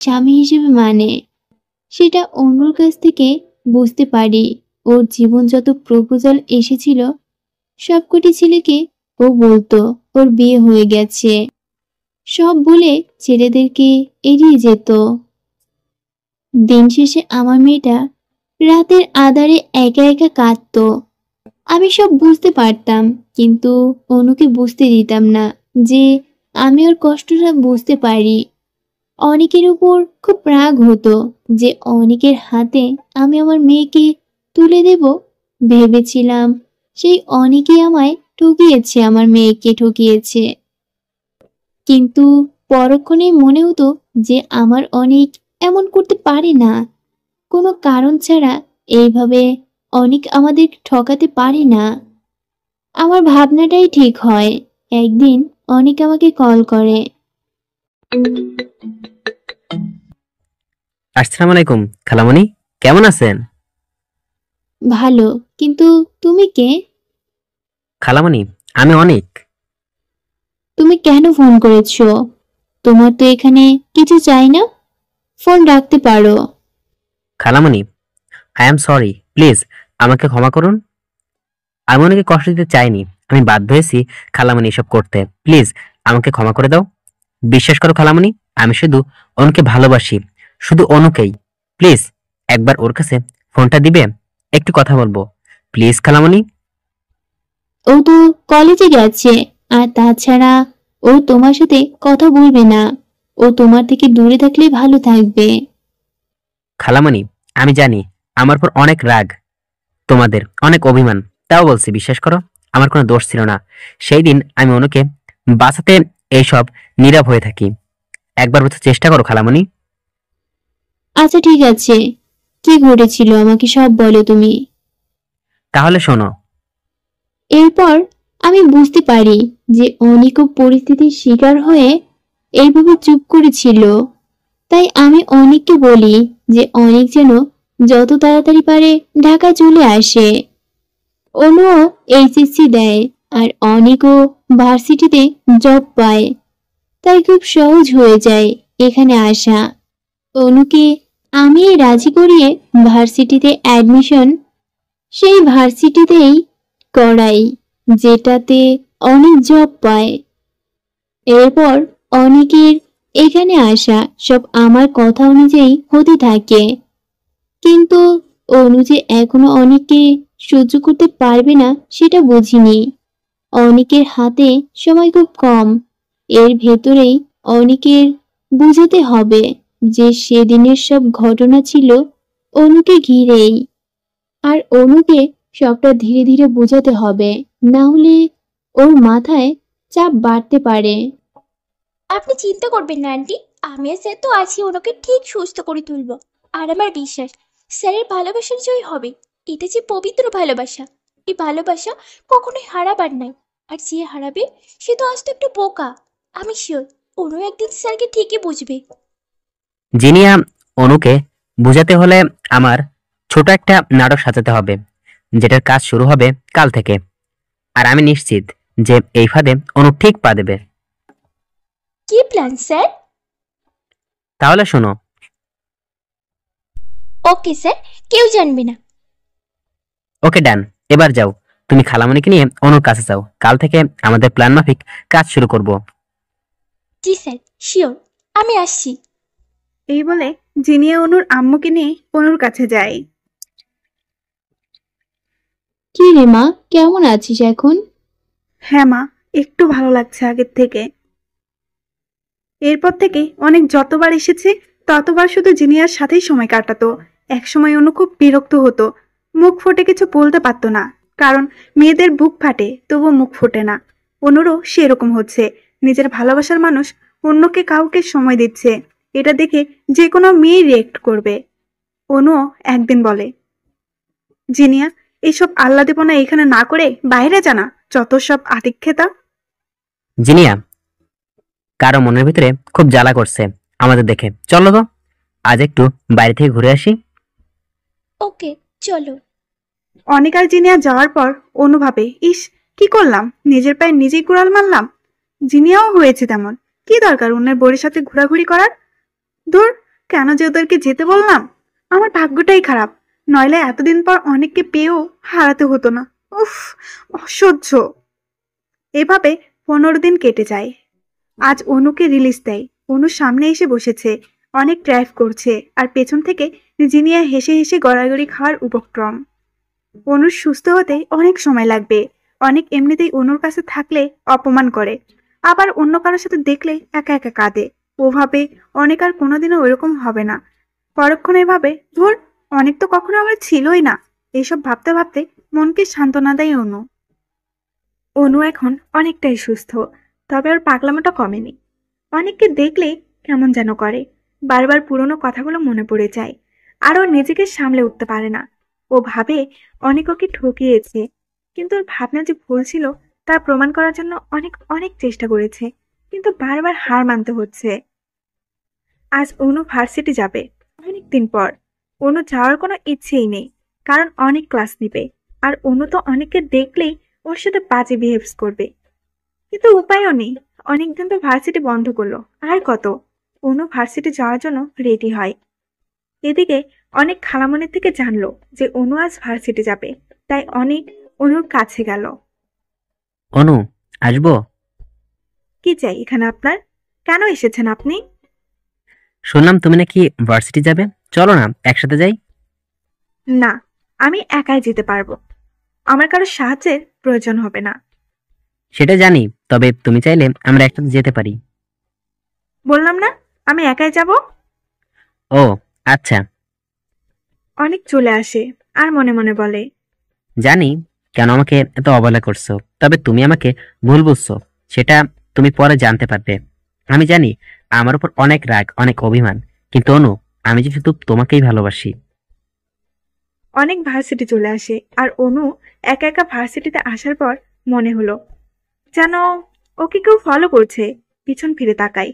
স্বামী হিসেবে মানে সেটা অন্যর কাছ থেকে বুঝতে পারি। ওর জীবন যত প্রপোজাল এসেছিল সবকটি ছেলেকে ও বলতো ওর বিয়ে হয়ে গেছে, সব বলে ছেলেদেরকে এড়িয়ে যেত। দিন শেষে আমার মেয়েটা রাতের আঁধারে একা একা কাঁদতো। আমি সব বুঝতে পারতাম, কিন্তু অনুকে বুঝতে দিতাম না যে আমি ওর কষ্টটা বুঝতে পারি। অনেকের উপর খুব রাগ হতো যে অনেকের হাতে আমি আমার মেয়েকে তুলে দেব। ভেবেছিলাম সেই অনেকেই আমায় ঠকিয়েছে, আমার মেয়েকে ঠকিয়েছে। কিন্তু পরক্ষণে মনে হতো যে আমার অনেক এমন করতে পারে না, কোনো কারণ ছাড়া এইভাবে অনেক আমাদের ঠকাতে পারে না। আমার ভাবনাটাই ঠিক হয়। একদিন অনেক আমাকে কল করে। আসসালামু আলাইকুম খালামণি, কেমন আছেন? ভালো, কিন্তু তুমি কে? খালামণি, আমি অনেক। তুমি কেন ফোন করেছো? তোমার তো এখানে কিছু চাই না, ফোন রাখতে পারো। খালামণি, আই এম সরি, প্লিজ আমাকে ক্ষমা করুন। আমি অনেকে কষ্ট দিতে চাইনি, আমি বাধ্য হয়েছি খালামণি এসব করতে। প্লিজ আমাকে ক্ষমা করে দাও। বিশ্বাস করো খালামণি, আমি শুধু অনুকে ভালোবাসি, শুধু অনুকেই। প্লিজ একবার ওর কাছে ফোনটা দিবে, একটু কথা বলবো। প্লিজ খালামণি। ও তো কলেজে গেছে, আর তাছাড়া ও তোমার সাথে কথা বলবে না। ও তোমার থেকে দূরে থাকলে ভালো থাকবে। খালামণি, আমি জানি আমার পর অনেক রাগ, তোমাদের অনেক অভিমান, তাও বলছি বিশ্বাস করো আমার কোনো দোষ ছিল না। সেই দিন আমি অনুকে বাঁচাতে এইসব নীরব হয়ে থাকি। একবার বোঝার চেষ্টা করো খালামণি। আচ্ছা ঠিক আছে, কি ঘটেছিল আমাকে সব বলো তুমি। তাহলে শোনো। এরপর আমি বুঝতে পারি যে অনিকও পরিস্থিতির শিকার হয়ে এইভাবে চুপ করেছিল। তাই আমি অনিককে বলি যে অনিক যেন যত তাড়াতাড়ি পারে ঢাকা চলে আসে। অনুও এইচএসসি দেয়, আর অনিকও ভার্সিটিতে জব পায়। তাই খুব সহজ হয়ে যায় এখানে আসা। অনুকে আমি রাজি করিয়ে ভার্সিটিতে অ্যাডমিশন সেই ভার্সিটিতেই করাই, যেটাতে অনেক জব পায়। এরপর অনেকের এখানে আসা সব আমার কথা অনুযায়ী হতে থাকে। কিন্তু অনু যে এখনো অনেককে সহ্য করতে পারবে না সেটা বুঝিনি। অনেকের হাতে সময় খুব কম, এর ভেতরেই অনেকের বুঝাতে হবে যে সেদিনের সব ঘটনা ছিল অনুকে ঘিরেই। আর অনুকে সবটা ধীরে ধীরে বোঝাতে হবে, না হলে ওর মাথায় চাপ বাড়তে পারে। আপনি চিন্তা করবেন না আন্টি, আমি আর স্যার তো আছি ওনাকে ঠিক সুস্থ করে তুলব। আর আমার বিশ্বাস স্যারের ভালোবাসার জয় হবে। এটা যে পবিত্র ভালোবাসা, এই ভালোবাসা কখনোই হারাবার নাই। আর যে হারাবে সে তো আজ তো একটা বোকা। আমি শিওর অনু একদিন স্যারকে ঠিকই বুঝবে। জিনিয়া, অনুকে বুঝাতে হলে আমার ছোট একটা নাটক সাজাতে হবে, যেটার কাজ শুরু হবে কাল থেকে। আর আমি নিশ্চিত যে এই ফাঁদে অনু ঠিক পা দেবে। কি প্ল্যান স্যার? তাহলে শোনো। ওকে স্যার, কেউ জানবে না। ওকে ডান, এবার যাও, তুমি খালামণিকে নিয়ে অনুর কাছে যাও। কাল থেকে আমাদের প্ল্যান মাফিক কাজ শুরু করব। জি স্যার, শিওর, আমি আসছি। এই বলে জিনিয়া অনুর আম্মুকে নিয়ে অনুর কাছে যায়। কি রে মা, কেমন আছিস এখন? হ্যাঁ মা, একটু ভালো লাগছে আগের থেকে। এরপর থেকে অনেক যতবার এসেছে ততবার শুধু জিনিয়ার সাথেই সময় কাটাতো। একসময় অনু খুব বিরক্ত হতো, মুখ ফুটে কিছু বলতে পারতো না, কারণ মেয়েদের বুক ফাটে তবু মুখ ফোটে না। অনুরও সেরকম হচ্ছে, নিজের ভালোবাসার মানুষ অন্যকে কাউকে সময় দিচ্ছে, এটা দেখে যে কোনো মেয়ে রিয়েক্ট করবে। অনুও একদিন বলে, জিনিয়া, এইসব আহ্লাদেপনা এখানে না করে বাইরে জানা, যত সব আতিক্ষেতা। জিনিয়া, কারো মনের ভিতরে খুব জ্বালা করছে আমাদের দেখে, চলো তো আজ একটু বাইরে থেকে ঘুরে আসি। ওকে, চলো। অনেক আর জিনিয়া যাওয়ার পর অনু ভাবে, ইস কি করলাম, নিজের পায়ে নিজেই কুড়াল মারলাম। জিনিয়াও হয়েছে তেমন। কি দরকার অন্যের বোরের সাথে ঘোরাঘুরি করার? ধুর, কেন যে ওদেরকে যেতে বললাম। আমার ভাগ্যটাই খারাপ, নইলে এতদিন পর অনেককে পেয়েও হারাতে হতো না। উফ, অসহ্য। এভাবে 15 দিন কেটে যায়। আজ অনুকে রিলিজ দেয়। অনুর সামনে এসে বসেছে, অনেক ড্রাইভ করছে, আর পেছন থেকে জিনিয়া হেসে হেসে গড়াগড়ি খাওয়ার উপক্রম। অনুর সুস্থ হতে অনেক সময় লাগবে। অনেক এমনিতেই অনুর কাছে থাকলে অপমান করে, আবার অন্য কারোর সাথে দেখলে একা একা কাঁদে। ওভাবে অনেক আর কোনোদিনও ওইরকম হবে না। পরক্ষণে ভাবে, ধুর, অনেক তো কখনো আমার ছিলই না। এইসব ভাবতে ভাবতে মনকে সান্ত্বনা দেয় অনু। অনু এখন অনেকটাই সুস্থ, তবে ওর পাগলামোটা কমেনি। অনেককে দেখলে কেমন যেন করে, বারবার পুরনো কথাগুলো মনে পড়ে যায়, আর ও নিজেকে সামলে উঠতে পারে না। ও ভাবে অনেক ওকে ঠকিয়েছে, কিন্তু ওর ভাবনা যে ভুল ছিল তা প্রমাণ করার জন্য অনেক অনেক চেষ্টা করেছে, কিন্তু বারবার হার মানতে হচ্ছে। আজ অনু ভার্সিটি যাবে অনেকদিন পর। অনু যাওয়ার কোনো ইচ্ছেই নেই, কারণ অনেক ক্লাস নিবে, আর অনু তো অনেককে দেখলেই ওর সাথে বাজে বিহেভস করবে। কিন্তু উপায়ও নেই, অনেকদিন তো ভার্সিটি বন্ধ করলো, আর কত। অনু ভার্সিটি যাওয়ার জন্য রেডি হয়। এদিকে অনেক খালামণির থেকে জানলো যে অনু আজ ভার্সিটি যাবে, তাই অনেক অনুর কাছে গেল। অনু, আসবো? কি চাই এখানে আপনার? কেন এসেছেন আপনি? শুনলাম তুমি নাকি ভার্সিটি যাবে, চলো না একসাথে যাই। না, আমি একাই যেতে পারবো। আমার কারো সাহায্যের প্রয়োজন হবে না। সেটা জানি, তবে তুমি চাইলে আমরা একসাথে যেতে পারি। বললাম না, আমি একাই যাব। ও আচ্ছা। অনেক চলে আসে আর মনে মনে বলে, জানি কেন আমাকে এত অবহেলা করছো, তবে তুমি আমাকে ভুল বুঝছো, সেটা তুমি পরে জানতে পারবে। আমি জানি আমার উপর অনেক রাগ, অনেক অভিমান, কিন্তু অনু, আমি যে শুধু তোমাকেই ভালোবাসি। অনেক ভার্সিটি চলে আসে, আর অনু একা একা ভার্সিটিতে আসার পর মনে হলো যেন ওকে কেউ ফলো করছে। পিছন ফিরে তাকাই,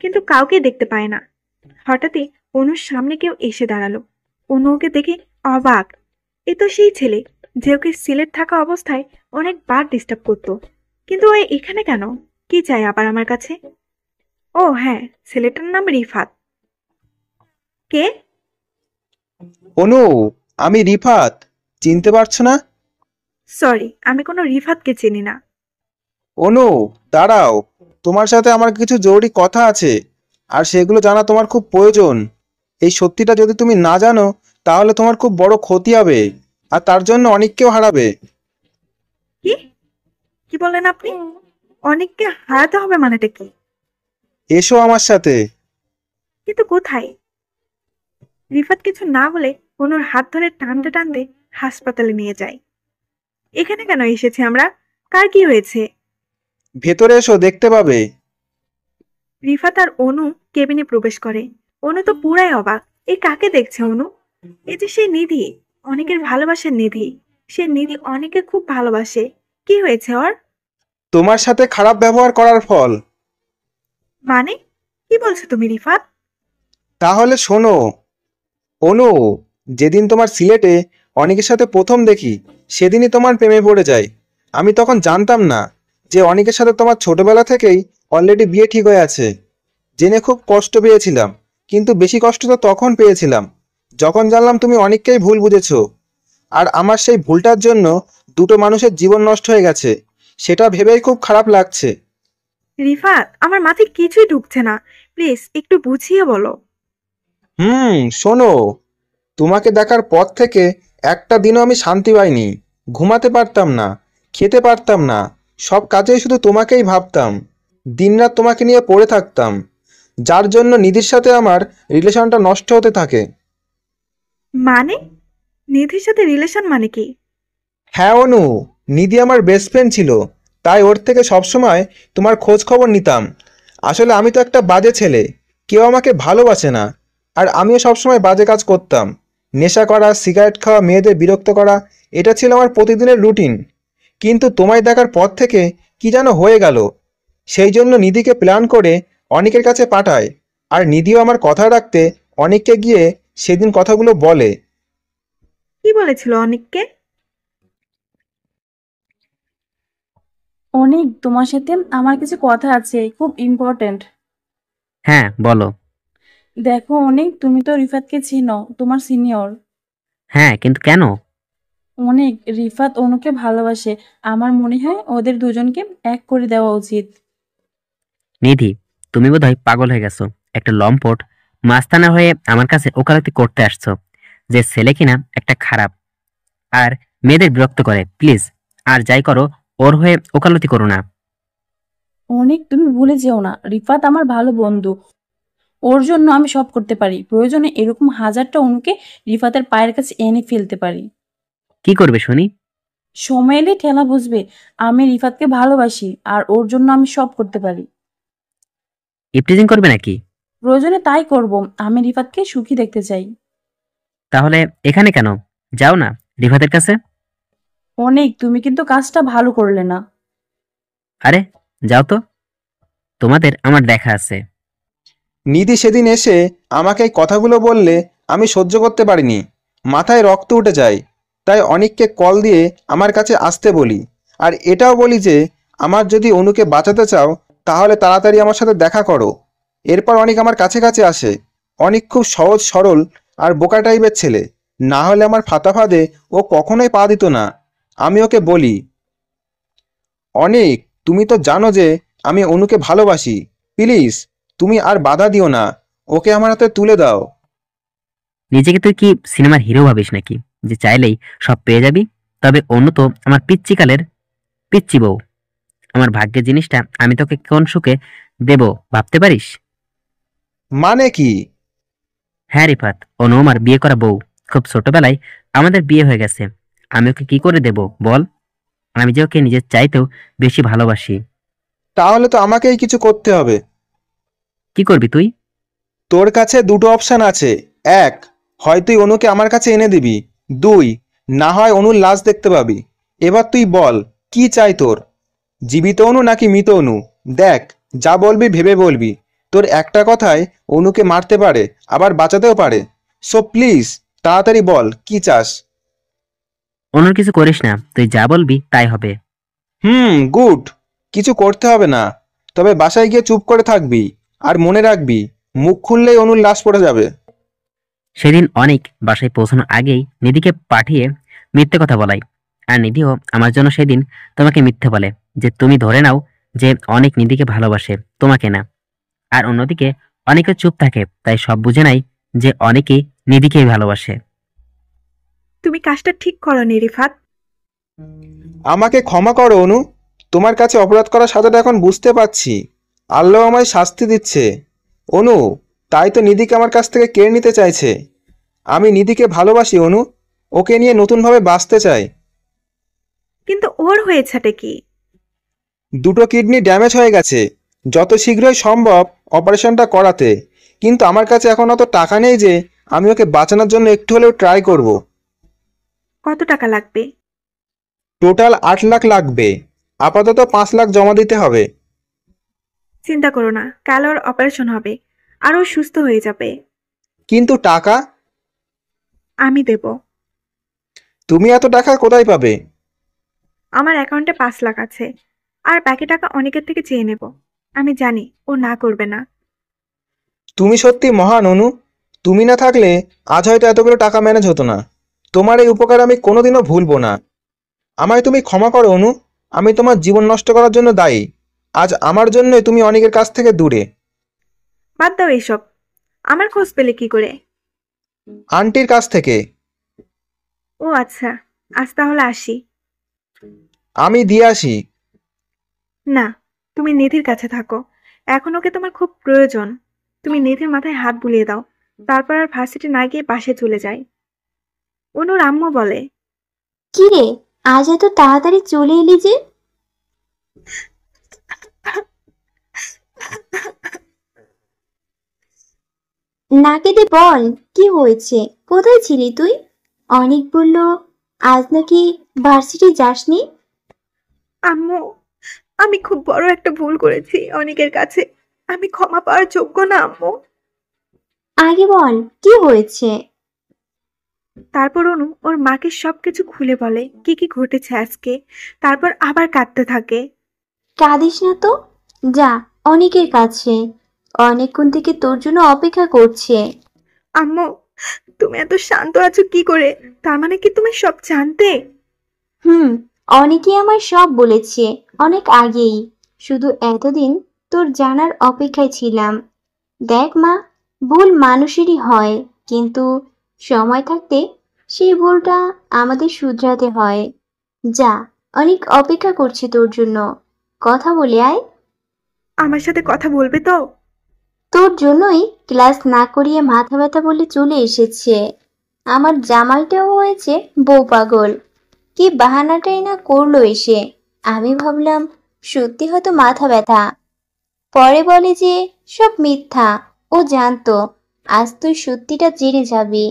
কিন্তু কাউকে দেখতে পায় না। হঠাৎই অনুর সামনে কেউ এসে দাঁড়ালো। অনু ওকে দেখে অবাক। এ তো সেই ছেলে যে ওকে সিলেট থাকা অবস্থায় অনেকবার ডিস্টার্ব করতো। কিন্তু ও এখানে কেন? কি চাই আবার আমার কাছে? ও হ্যাঁ, ছেলেটার নাম রিফাত। কে? অনু, আমি রিফাত। চিনতে পারছো না? সরি, আমি কোনো রিফাতকে চিনি না। অনু, দাঁড়াও। তোমার সাথে আমার কিছু জরুরি কথা আছে, আর সেগুলো জানা তোমার খুব প্রয়োজন। এই সত্যিটা যদি তুমি না জানো, তাহলে তোমার খুব বড় ক্ষতি হবে, আর তার জন্য অনেককেও হারাবে। কি কি বলেন আপনি? অনেককে হারাতে হবে মানেটা কি? এসো আমার সাথে। কিন্তু কোথায়? রিফাত কিছু না বলে অনুর হাত ধরে টানতে টানতে হাসপাতালে নিয়ে যায়। এখানে কেন এসেছি আমরা? কার কি হয়েছে? ভেতরে এসো, দেখতে পাবে। রিফাত আর অনু কেবিনে প্রবেশ করে। অনু তো পুরাই অবাক। এ কাকে দেখছে অনু? এ যে সেই নিধি, অনেকের ভালোবাসার নিধি। সে নিধি অনেকে খুব ভালোবাসে। কি হয়েছে ওর? তোমার সাথে খারাপ ব্যবহার করার ফল। মানে কি বলছো তুমি রিফাত? তাহলে শোনো। অনু, যেদিন তোমার সিলেটে অনেকের সাথে প্রথম দেখি, সেদিনই তোমার প্রেমে পড়ে যায়। আমি তখন জানতাম না যে অনেকের সাথে তোমার ছোটবেলা থেকেই অলরেডি বিয়ে ঠিক হয়ে আছে। জেনে খুব কষ্ট পেয়েছিলাম, কিন্তু বেশি কষ্ট তো তখন পেয়েছিলাম যখন জানলাম তুমি অনেককেই ভুল বুঝেছো। আর আমার সেই ভুলটার জন্য দুটো মানুষের জীবন নষ্ট হয়ে গেছে, সেটা ভেবেই খুব খারাপ লাগছে। রিফাত, আমার মাথায় কিছুই ঢুকছে না। প্লিজ একটু বুঝিয়ে বলো। শোনো। তোমাকে দেখার পর থেকে একটা দিনও আমি শান্তি পাইনি। ঘুমাতে পারতাম না, খেতে পারতাম না, সব কাজেই শুধু তোমাকেই ভাবতাম। দিনরাত তোমাকে নিয়ে পড়ে থাকতাম, যার জন্য নিধির সাথে আমার রিলেশনটা নষ্ট হতে থাকে। মানে নিধির সাথে রিলেশন মানে কি? হ্যাঁ অনু, নিধি আমার বেস্ট ফ্রেন্ড ছিল, তাই ওর থেকে সবসময় তোমার খোঁজ খবর নিতাম। আসলে আমি তো একটা বাজে ছেলে, কেউ আমাকে ভালোবাসে না, আর আমিও সবসময় বাজে কাজ করতাম। নেশা করা, সিগারেট খাওয়া, মেয়েদের বিরক্ত করা, এটা ছিল আমার প্রতিদিনের রুটিন। কিন্তু তোমায় দেখার পর থেকে কি যেন হয়ে গেল। সেই জন্য নিধিকে প্ল্যান করে অনেকের কাছে পাঠায়, আর নিধিও আমার কথা রাখতে অনেককে গিয়ে সেদিন কথাগুলো বলে। কি বলেছিল অনেককে? অনেক, তোমার সাথে আমার কিছু কথা আছে, খুব ইম্পর্ট্যান্ট। হ্যাঁ, বলো। দেখো অনেক, তুমি তো রিফাতকে চিনো, তোমার সিনিয়র। হ্যাঁ, কিন্তু কেন? অনেক, রিফাত অনুকে ভালোবাসে। আমার মনে হয় ওদের দুজনকে এক করে দেওয়া উচিত। নিধি, তুমি বোধহয় পাগল হয়ে গেছো। একটা লম্পট মাস্তানা হয়ে আমার কাছে ওকালতি করতে আসছো যে ছেলে কিনা একটা খারাপ আর মেয়েদের বিরক্ত করে। প্লিজ, আর যাই করো ওর হয়ে ওকালতি করো না। অনেক, তুমি ভুলে যেও না, রিফাত আমার ভালো বন্ধু। ওর জন্য আমি সব করতে পারি। প্রয়োজনে এরকম হাজারটা অনুকে রিফাতের পায়ের কাছে এনে ফেলতে পারি। কি করবে শুনি? সময় এলে ঠেলা বুঝবে। আমি রিফাতকে ভালোবাসি, আর ওর জন্য আমি সব করতে পারি। ইপটিজিং করবে নাকি? প্রয়োজনে তাই করব। আমি রিফাতকে সুখী দেখতে চাই। তাহলে এখানে কেন? যাও না রিফাতের কাছে। অনেক, তুমি কিন্তু কাজটা ভালো করলে না। আরে যাও তো, তোমাদের আমার দেখা আছে। নিধি সেদিন এসে আমাকে এই কথাগুলো বললে আমি সহ্য করতে পারিনি। মাথায় রক্ত উঠে যায়। তাই অনিককে কল দিয়ে আমার কাছে আসতে বলি। আর এটাও বলি যে আমার যদি অনুকে বাঁচাতে চাও তাহলে তাড়াতাড়ি আমার সাথে দেখা করো। এরপর অনিক আমার কাছে কাছে আসে। অনিক খুব সহজ সরল আর বোকা টাইপের ছেলে। না হলে আমার ফাতা ফাঁদে ও কখনোই পা দিত না। আমি ওকে বলি, অনিক, তুমি তো জানো যে আমি অনুকে ভালোবাসি। প্লিজ তুমি আর বাধা দিও না, ওকে আমার হাতে তুলে দাও। নিজেকে তুই কি সিনেমার হিরো ভাবিস নাকি যে চাইলেই সব পেয়ে যাবি? তবে অন্য তো আমার পিচ্চিকালের পিচ্চি বউ। আমার ভাগ্যের জিনিসটা আমি তোকে কোন সুখে দেব ভাবতে পারিস? মানে কি? হ্যাঁ রিফাত, অনু আমার বিয়ে করা বউ। খুব ছোটবেলায় আমাদের বিয়ে হয়ে গেছে। আমি ওকে কি করে দেব বল? আমি যে ওকে নিজের চাইতেও বেশি ভালোবাসি। তাহলে তো আমাকেই কিছু করতে হবে। কি করবি তুই? তোর কাছে দুটো অপশন আছে। এক, হয় তুই অনুকে আমার কাছে এনে দিবি। দুই, না হয় অনুর লাশ দেখতে পাবি। এবার তুই বল, কি চাই তোর? জীবিত অনু নাকি মৃত অনু? দেখ, যা বলবি ভেবে বলবি। তোর একটা কথায় অনুকে মারতে পারে, আবার বাঁচাতেও পারে। সো প্লিজ তাড়াতাড়ি বল কি চাস। অনুর কিছু করিস না, তুই যা বলবি তাই হবে। গুড। কিছু করতে হবে না। তবে বাসায় গিয়ে চুপ করে থাকবি। আর মনে রাখবি, মুখ খুললেই অনুর লাশ পড়ে যাবে। সেদিন অনেক বাসায় পৌঁছানোর আগেই নিধিকে পাঠিয়ে মিথ্যে কথা বলাই। আর নিধিও আমার জন্য সেদিন তোমাকে মিথ্যে বলে যে তুমি ধরে নাও যে অনেক নিধিকে ভালোবাসে, তোমাকে না। আর অন্যদিকে অনেকে চুপ থাকে, তাই সব বুঝে নাই যে অনেকেই নিধিকেই ভালোবাসে। তুমি কাজটা ঠিক করনি রিফাত। আমাকে ক্ষমা করো অনু। তোমার কাছে অপরাধ করার সাজাটা এখন বুঝতে পারছি। আল্লাহ আমায় শাস্তি দিচ্ছে। অনু, তাই তো নিধিকে আমার কাছ থেকে কেড়ে নিতে চাইছে। আমি নিধিকে ভালোবাসি অনু। ওকে নিয়ে নতুনভাবে বাঁচতে চাই। কিন্তু ওর হয়েছেটা কি? দুটো কিডনি ড্যামেজ হয়ে গেছে। যত শীঘ্রই সম্ভব অপারেশনটা করাতে। কিন্তু আমার কাছে এখন অত টাকা নেই যে আমি ওকে বাঁচানোর জন্য একটু হলেও ট্রাই করব। কত টাকা লাগবে? টোটাল 8 লাখ লাগবে। আপাতত 5 লাখ জমা দিতে হবে। চিন্তা করো না, কাল ওর অপারেশন হবে আর ও সুস্থ হয়ে যাবে। কিন্তু টাকা? আমি দেব। তুমি এত টাকা কোথায় পাবে? আমার অ্যাকাউন্টে 5 লাখ আছে, আর বাকি টাকা অনেকের থেকে চেয়ে নেব। আমি জানি ও না করবে না। তুমি সত্যি মহান অনু। তুমি না থাকলে আজ হয়তো এতগুলো টাকা ম্যানেজ হতো না। তোমার এই উপকার আমি কোনোদিনও ভুলবো না। আমায় তুমি ক্ষমা করো অনু। আমি তোমার জীবন নষ্ট করার জন্য দায়ী। আজ আমার জন্যই তুমি অনেকের কাছ থেকে দূরে। বাদ দাও এইসব। আমার খোঁজ পেলে কি করে? আন্টির কাছ থেকে। ও আচ্ছা, আজ তাহলে আসি। আমি দিয়ে আসি। না, তুমি নিধির কাছে থাকো। এখন ওকে তোমার খুব প্রয়োজন। তুমি নিধির মাথায় হাত বুলিয়ে দাও, তারপর আর ভার্সিটি না গিয়ে বাসে চলে যায়। অনুর আম্মু বলে। কি রে, আজ এত তাড়াতাড়ি চলে এলি যে? না কেঁদে বল, কি হয়েছে? কোথায় ছিলি তুই? অনেক বলল আজ নাকি ভার্সিটি যাসনি। আম্মু, আমি খুব বড় একটা ভুল করেছি অনেকের কাছে। আমি ক্ষমা পাওয়ার যোগ্য না আম্মু। আগে বল, কি হয়েছে? তারপর অনু ওর মাকে সবকিছু খুলে বলে কি কি ঘটেছে আজকে। তারপর আবার কাঁদতে থাকে। কাঁদিস না তো, যা অনেকের কাছে, অনেকক্ষণ থেকে তোর জন্য অপেক্ষা করছে। আম্মু, তুমি এত শান্ত আছো কি করে? তার মানে কি তুমি সব জানতে? হুম, অনেকেই আমার সব বলেছে অনেক আগেই, শুধু এতদিন তোর জানার অপেক্ষায় ছিলাম। দেখ মা, ভুল মানুষেরই হয়, কিন্তু সময় থাকতে সেই ভুলটা আমাদের শুধরাতে হয়। যা, অনেক অপেক্ষা করছে তোর জন্য, কথা বলে আয়। আমার সাথে কথা বলবে তো? তোর জন্যই ক্লাস না করিয়ে মাথা ব্যথা বলে চলে এসেছে। আমার জামাইটাও হয়েছে বউ পাগল, কি বাহানাটাই না করলো এসে। আমি ভাবলাম সত্যি হয়তো মাথা ব্যথা, পরে বলে যে সব মিথ্যা। ও জানতো আজ তুই সত্যিটা জেনে যাবি,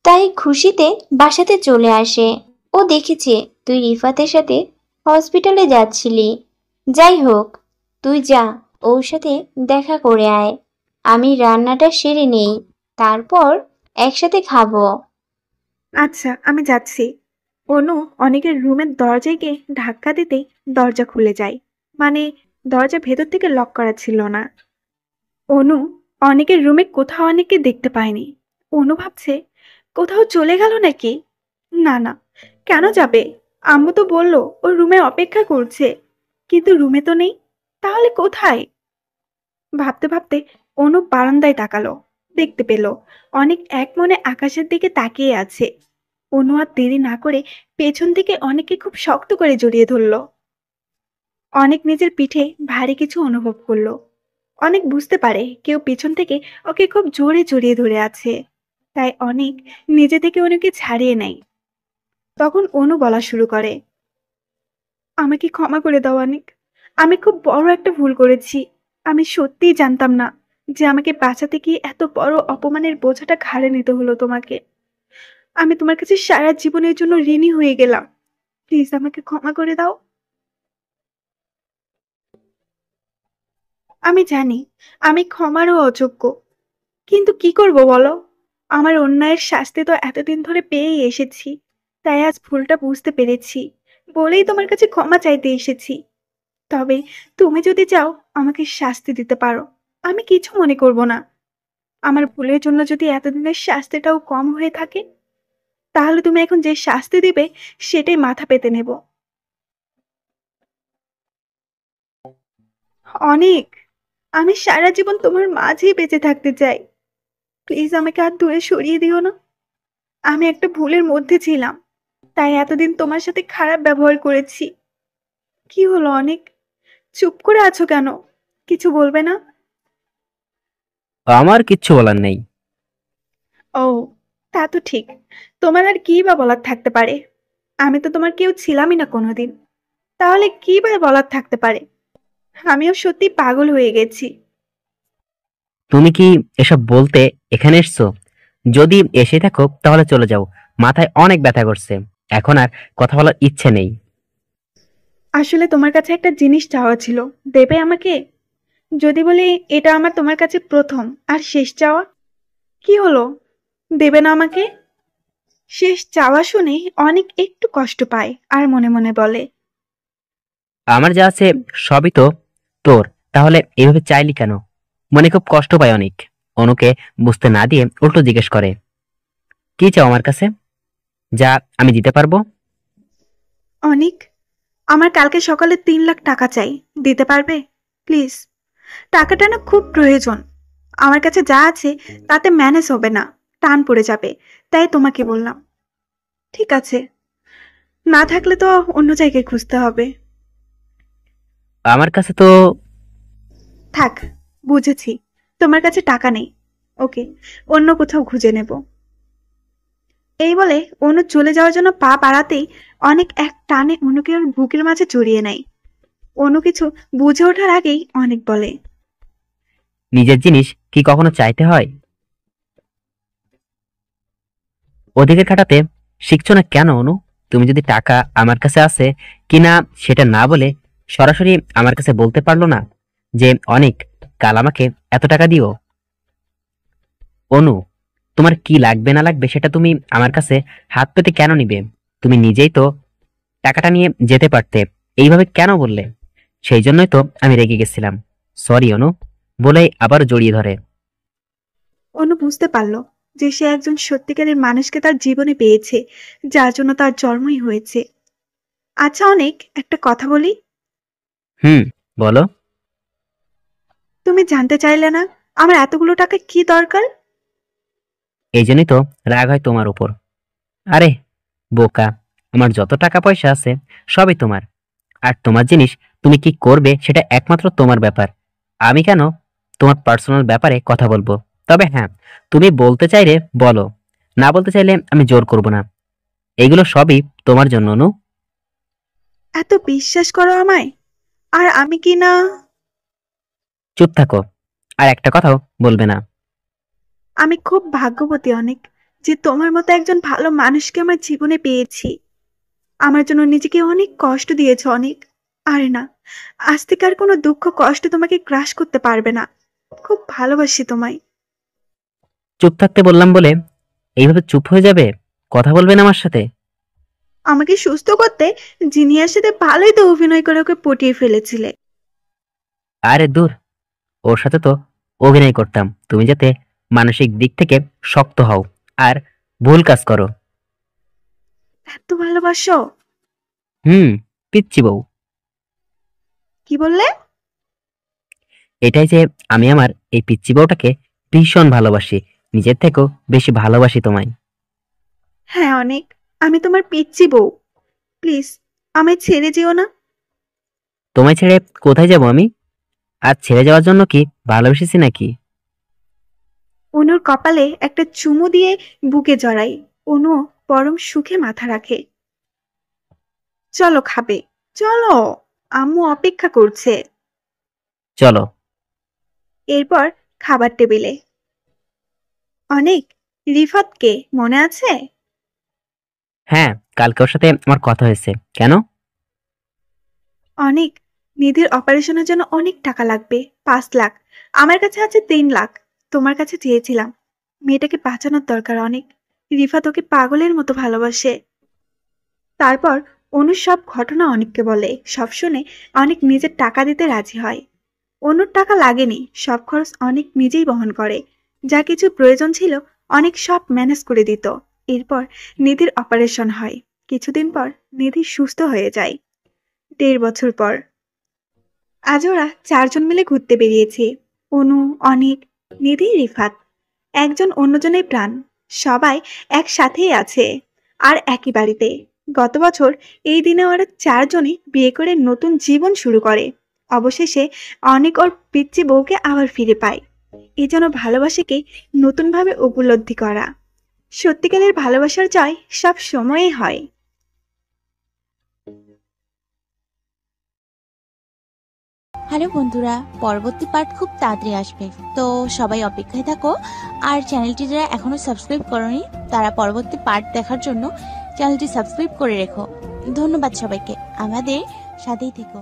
তাই খুশিতে বাসাতে চলে আসে। ও দেখেছে তুই রিফাতের সাথে হসপিটালে যাচ্ছিলি। যাই হোক, তুই যা, ওর সাথে দেখা করে আয়। আমি রান্নাটা সেরে নেই, তারপর একসাথে খাবো। আচ্ছা, আমি যাচ্ছি। অনু অনেকের রুমের দরজায় গিয়ে ধাক্কা দিতেই দরজা খুলে যায়। মানে, দরজা ভেতর থেকে লক করা ছিল না। অনু অনেকের রুমে কোথাও অনেককে দেখতে পায়নি। অনু ভাবছে কোথাও চলে গেল নাকি। না না, কেন যাবে? আম্মু তো বললো ওর রুমে অপেক্ষা করছে, কিন্তু রুমে তো নেই। তাহলে কোথায়? ভাবতে ভাবতে অনু বারান্দায় তাকালো। দেখতে পেল অনেক এক মনে আকাশের দিকে তাকিয়ে আছে। অনু আর দেরি না করে পেছন থেকে অনেককে খুব শক্ত করে জড়িয়ে ধরলো। অনেক নিজের পিঠে ভারী কিছু অনুভব করলো। অনেক বুঝতে পারে কেউ পেছন থেকে ওকে খুব জোরে জড়িয়ে ধরে আছে। তাই অনেক নিজে থেকে অনুকে ছাড়িয়ে নেয়। তখন অনু বলা শুরু করে, আমাকে ক্ষমা করে দাও অনেক। আমি খুব বড় একটা ভুল করেছি। আমি সত্যিই জানতাম না যে আমাকে বাঁচাতে গিয়ে এত বড় অপমানের বোঝাটা ঘাড়ে নিতে হলো তোমাকে। আমি তোমার কাছে সারা জীবনের জন্য ঋণী হয়ে গেলাম। প্লিজ আমাকে ক্ষমা করে দাও। আমি জানি আমি ক্ষমারও অযোগ্য, কিন্তু কি করব বলো? আমার অন্যায়ের শাস্তি তো এতদিন ধরে পেয়েই এসেছি। তাই আজ ভুলটা বুঝতে পেরেছি বলেই তোমার কাছে ক্ষমা চাইতে এসেছি। তবে তুমি যদি চাও আমাকে শাস্তি দিতে পারো, আমি কিছু মনে করব না। আমার ভুলের জন্য যদি এতদিনের শাস্তিটাও কম হয়ে থাকে, তাহলে তুমি এখন যে শাস্তি দিবে সেটাই মাথা পেতে নেব। অনেক, আমি সারা জীবন তোমার মাঝেই বেঁচে থাকতে চাই। প্লিজ আমাকে আর দূরে সরিয়ে দিও না। আমি একটা ভুলের মধ্যে ছিলাম, তাই এতদিন তোমার সাথে খারাপ ব্যবহার করেছি। কি হলো অনেক, চুপ করে আছো কেন? কিছু বলবে না? আমার কিচ্ছু বলার নেই। ও, তা তো ঠিক। তোমার আর কি বা বলার থাকতে পারে? আমি তো তোমার কেউ ছিলামই না কোনোদিন। তাহলে কি বা বলার থাকতে পারে? আমিও সত্যি পাগল হয়ে গেছি। তুমি কি এসব বলতে এখানে এসছো? যদি এসে থাকো তাহলে চলে যাও, মাথায় অনেক ব্যথা করছে, এখন আর কথা বলার ইচ্ছে নেই। আসলে তোমার কাছে একটা জিনিস চাওয়া ছিল, দেবে আমাকে? যদি বলি এটা আমার তোমার কাছে প্রথম আর শেষ চাওয়া, কি হলো? দেবে না আমাকে? শেষ চাওয়া শুনে অনেক একটু কষ্ট পায় আর মনে মনে বলে, আমার যা আছে সবই তো তোর, তাহলে এইভাবে চাইলি কেন? মনে খুব কষ্ট পায় অনেক। অনুকে বুঝতে না দিয়ে উল্টো জিজ্ঞেস করে, কি চাও আমার কাছে, যা আমি দিতে পারবো? অনেক, আমার কালকে সকালে 3 লাখ টাকা চাই, দিতে পারবে? প্লিজ, টাকাটা না খুব প্রয়োজন। আমার কাছে যা আছে তাতে ম্যানেজ হবে না, টান পড়ে যাবে। তাই তোমাকে বললাম। ঠিক আছে, না থাকলে তো অন্য জায়গায় খুঁজতে হবে। আমার কাছে তো থাক, বুঝেছি তোমার কাছে টাকা নেই। ওকে, অন্য কোথাও খুঁজে নেব। এই বলে অনু চলে যাওয়ার জন্য পা বাড়াতেই অনেক এক টানে অনুকে ওর বুকের মাঝে জড়িয়ে নেয়। অনু কিছু বুঝে ওঠার আগেই অনেক বলে, নিজের জিনিস কি কখনো চাইতে হয়? অধিকার খাটাতে শিখছো না কেন অনু? তুমি যদি টাকা আমার কাছে আছে কিনা সেটা না বলে সরাসরি আমার কাছে বলতে পারলো না যে অনেক, কাল আমাকে এত টাকা দিও? অনু, তোমার কি লাগবে না লাগবে সেটা তুমি আমার কাছে হাত পেতে কেন নিবে? তুমি নিজেই তো টাকাটা নিয়ে যেতে পারতে, এইভাবে কেন বললে? সেই জন্যই তো আমি রেগে গেছিলাম। সরি অনু, বলেই আবার জড়িয়ে ধরে। অনু বুঝতে পারলো যে সে একজন সত্যিকারের মানুষকে তার জীবনে পেয়েছে, যার জন্য তার জন্মই হয়েছে। আচ্ছা অনেক, একটা কথা বলি। বলো। তুমি জানতে চাইলে না আমার এতগুলো টাকা কি দরকার? এই জন্যই তো রাগ হয় তোমার উপর। আরে বোকা, আমার যত টাকা পয়সা আছে সবই তোমার, আর তোমার জিনিস তুমি কি করবে সেটা একমাত্র তোমার ব্যাপার। আমি কেন তোমার পার্সোনাল ব্যাপারে কথা বলবো? তবে হ্যাঁ, তুমি বলতে চাইলে বলো, না বলতে চাইলে আমি জোর করব না। এগুলো সবই তোমার জন্য নু। এত বিশ্বাস করো আমায়, আর আমি কি না? চুপ থাকো, আর একটা কথাও বলবে না। আমি খুব ভাগ্যবতী অনেক, যে তোমার মতো একজন ভালো মানুষকে আমার জীবনে পেয়েছি। আমার জন্য নিজেকে অনেক কষ্ট দিয়েছো অনেক। আরে না, আজ থেকে আর কোনো দুঃখ কষ্ট তোমাকে গ্রাস করতে পারবে না। খুব ভালোবাসি তোমায়। চুপ থাকতে বললাম বলে এইভাবে চুপ হয়ে যাবে? কথা বলবে না আমার সাথে? আমাকে সুস্থ করতে জিনিয়ার সাথে ভালোই তো অভিনয় করে ওকে পটিয়ে ফেলেছিলে। আরে দূর, ওর সাথে তো অভিনয় করতাম তুমি যাতে মানসিক দিক থেকে শক্ত হও আর ভুল কাজ করো। এত ভালোবাসো? পিচ্ছি বউ। কি বললে? এটাই যে আমি আমার এই পিচ্ছি বউটাকে ভীষণ ভালোবাসি, নিজের থেকেও বেশি ভালোবাসি তোমায়। হ্যাঁ অনেক, আমি তোমার পিচ্চি বউ। প্লিজ আমায় ছেড়ে যেও না। তোমায় ছেড়ে কোথায় যাব আমি? আর ছেড়ে যাওয়ার জন্য কি ভালোবেসেছি নাকি? অনুর কপালে একটা চুমু দিয়ে বুকে জড়াই। অনু পরম সুখে মাথা রাখে। চলো খাবে, চলো, আম্মু অপেক্ষা করছে। চলো। এরপর খাবার টেবিলে। অনেক, রিফাতকে মনে আছে? হ্যাঁ, কালকে ওর সাথে আমার কথা হয়েছে। কেন? অনেক, নিধির অপারেশনের জন্য অনেক টাকা লাগবে, 5 লাখ। আমার কাছে আছে 3 লাখ। তোমার কাছে চেয়েছিলাম। মেয়েটাকে বাঁচানোর দরকার অনেক। রিফাত ওকে পাগলের মতো ভালোবাসে। তারপর অনু সব ঘটনা অনেককে বলে। সব শুনে অনেক নিজের টাকা দিতে রাজি হয়। অনুর টাকা লাগেনি, সব খরচ অনেক নিজেই বহন করে। যা কিছু প্রয়োজন ছিল অনেক সব ম্যানেজ করে দিত। এরপর নিধির অপারেশন হয়। কিছুদিন পর নিধি সুস্থ হয়ে যায়। 1.5 বছর পর আজ ওরা 4জন মিলে ঘুরতে বেরিয়েছে। অনু, অনিক, নিধি, রিফাত। একজন অন্যজনের প্রাণ। সবাই একসাথেই আছে, আর একই বাড়িতে। গত বছর এই দিনে ওরা 4জনই বিয়ে করে নতুন জীবন শুরু করে। অবশেষে অনেক ওর পিচ্চি বউকে আবার ফিরে পায়। এ যেন ভালোবাসাকে নতুনভাবে উপলব্ধি করা। সত্যিকারের ভালোবাসার জয় সব সময়ই হয়। হ্যালো বন্ধুরা, পরবর্তী পার্ট খুব তাড়াতাড়ি আসবে, তো সবাই অপেক্ষায় থাকো। আর চ্যানেলটি যারা এখনো সাবস্ক্রাইব করোনি তারা পরবর্তী পার্ট দেখার জন্য চ্যানেলটি সাবস্ক্রাইব করে রেখো। ধন্যবাদ সবাইকে, আমাদের সাথেই থেকো।